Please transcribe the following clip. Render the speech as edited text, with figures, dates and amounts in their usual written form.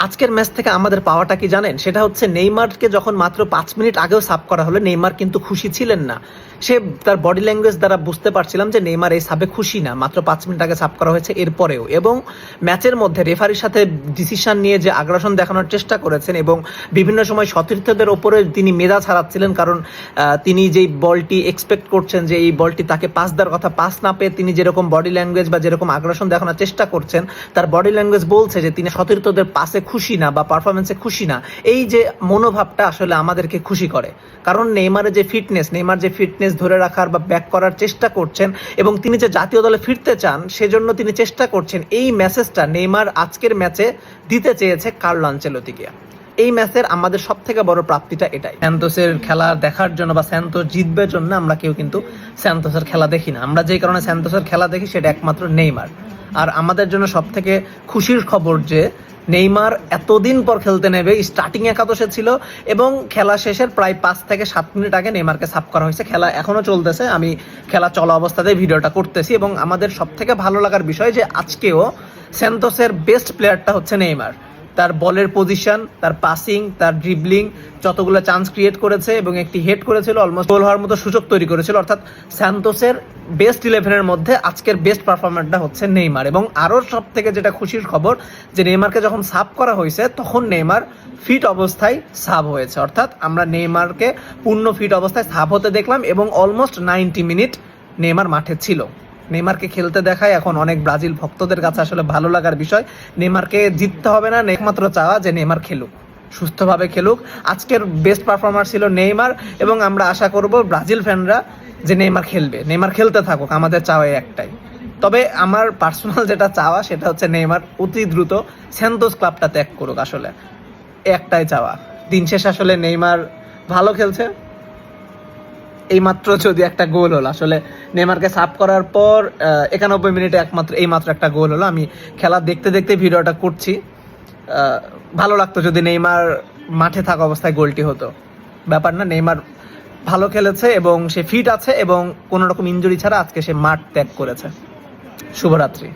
আজকের ম্যাচ থেকে আমাদের পাওয়াটা কি জানেন? সেটা হচ্ছে নেইমারকে যখন মাত্র 5 মিনিট আগেও সাব করা হলো, নেইমার কিন্তু খুশি ছিলেন না। সে তার বডি ল্যাঙ্গুয়েজ দ্বারা বুঝতে পারছিলাম যে নেইমার এই সাবে খুশি না, মাত্র 5 মিনিট আগে সাব করা হয়েছে এরপরেও। এবং ম্যাচের মধ্যে রেফারির সাথে ডিসিশন নিয়ে যে আগ্রাসন দেখানোর চেষ্টা করেছেন এবং বিভিন্ন সময় সতীর্থদের ওপরে তিনি মেজাজ হারাচ্ছিলেন, কারণ তিনি যেই বলটি এক্সপেক্ট করছেন যে এই বলটি তাকে পাস দেওয়ার কথা, পাস না পেয়ে তিনি যেরকম বডি ল্যাঙ্গুয়েজ বা যেরকম আগ্রাসন দেখানোর চেষ্টা করছেন, তার বডি ল্যাঙ্গুয়েজ বলছে যে তিনি সতীর্থদের পাসে খুশি না বা পারফরমেন্সে খুশি না। এই যে মনোভাবটা আসলে আমাদেরকে খুশি করে, কারণ নেইমার যে ফিটনেস ধরে রাখার বা ব্যাক করার চেষ্টা করছেন এবং তিনি যে জাতীয় দলে ফিরতে চান সেজন্য তিনি চেষ্টা করছেন। এই মেসেজটা নেইমার আজকের ম্যাচে দিতে চেয়েছে কার্লো আনচেলত্তিকে। এই ম্যাচের আমাদের সব থেকে বড় প্রাপ্তিটা এটাই। স্যান্তোসের খেলা দেখার জন্য বা স্যান্তোস জিতবে জন্য আমরা কেউ কিন্তু স্যান্তোসের খেলা দেখি না। আমরা যেই কারণে স্যান্তোসের খেলা দেখি সেটা একমাত্র নেইমার। আর আমাদের জন্য সব থেকে খুশির খবর যে নেইমার এতদিন পর খেলতে নেবে, স্টার্টিং একাদশে ছিল এবং খেলা শেষের প্রায় 5 থেকে 7 মিনিট আগে নেইমারকে সাব করা হয়েছে। খেলা এখনো চলতেছে, আমি খেলা চলা অবস্থাতেই ভিডিওটা করতেছি এবং আমাদের সব থেকে ভালো লাগার বিষয় যে আজকেও স্যান্তোসের বেস্ট প্লেয়ারটা হচ্ছে নেইমার। তার বলের পজিশন, তার পাসিং, তার ড্রিবলিং, যতগুলো চান্স ক্রিয়েট করেছে এবং একটি হেড করেছিল, অলমোস্ট গোল হওয়ার মতো সুযোগ তৈরি করেছিল। অর্থাৎ স্যান্তোসের বেস্ট 11-এর মধ্যে আজকের বেস্ট পারফরম্যারটা হচ্ছে নেইমার। এবং আরও সব থেকে যেটা খুশির খবর যে নেইমারকে যখন সাব করা হয়েছে তখন নেইমার ফিট অবস্থায় সাব হয়েছে। অর্থাৎ আমরা নেইমারকে পূর্ণ ফিট অবস্থায় সাব হতে দেখলাম এবং অলমোস্ট 90 মিনিট নেইমার মাঠে ছিল। নেইমারকে খেলতে দেখায় এখন অনেক ব্রাজিল ভক্তদের কাছে আসলে ভালো লাগার বিষয়। নেইমারকে জিততে হবে না, একমাত্র চাওয়া যে নেইমার খেলুক, সুস্থভাবে খেলুক। আজকের বেস্ট পারফরমার ছিল নেইমার এবং আমরা আশা করব ব্রাজিল ফ্যানরা যে নেইমার খেলবে, নেইমার খেলতে থাকুক, আমাদের চাওয়া একটাই। তবে আমার পার্সোনাল যেটা চাওয়া সেটা হচ্ছে নেইমার অতি দ্রুত স্যান্তোস ক্লাবটা ত্যাগ করুক। আসলে একটাই চাওয়া। দিন শেষ আসলে নেইমার ভালো খেলছে, এইমাত্র যদি একটা গোল হলো, আসলে নেইমারকে সাব করার পর 91 মিনিটে এইমাত্র একটা গোল হলো। আমি খেলা দেখতে দেখতে ভিডিওটা করছি। ভালো লাগতো যদি নেইমার মাঠে থাকা অবস্থায় গোলটি হতো। ব্যাপার না, নেইমার ভালো খেলেছে এবং সে ফিট আছে এবং কোনো রকম ইনজুরি ছাড়া আজকে সে মাঠ ত্যাগ করেছে। শুভরাত্রি।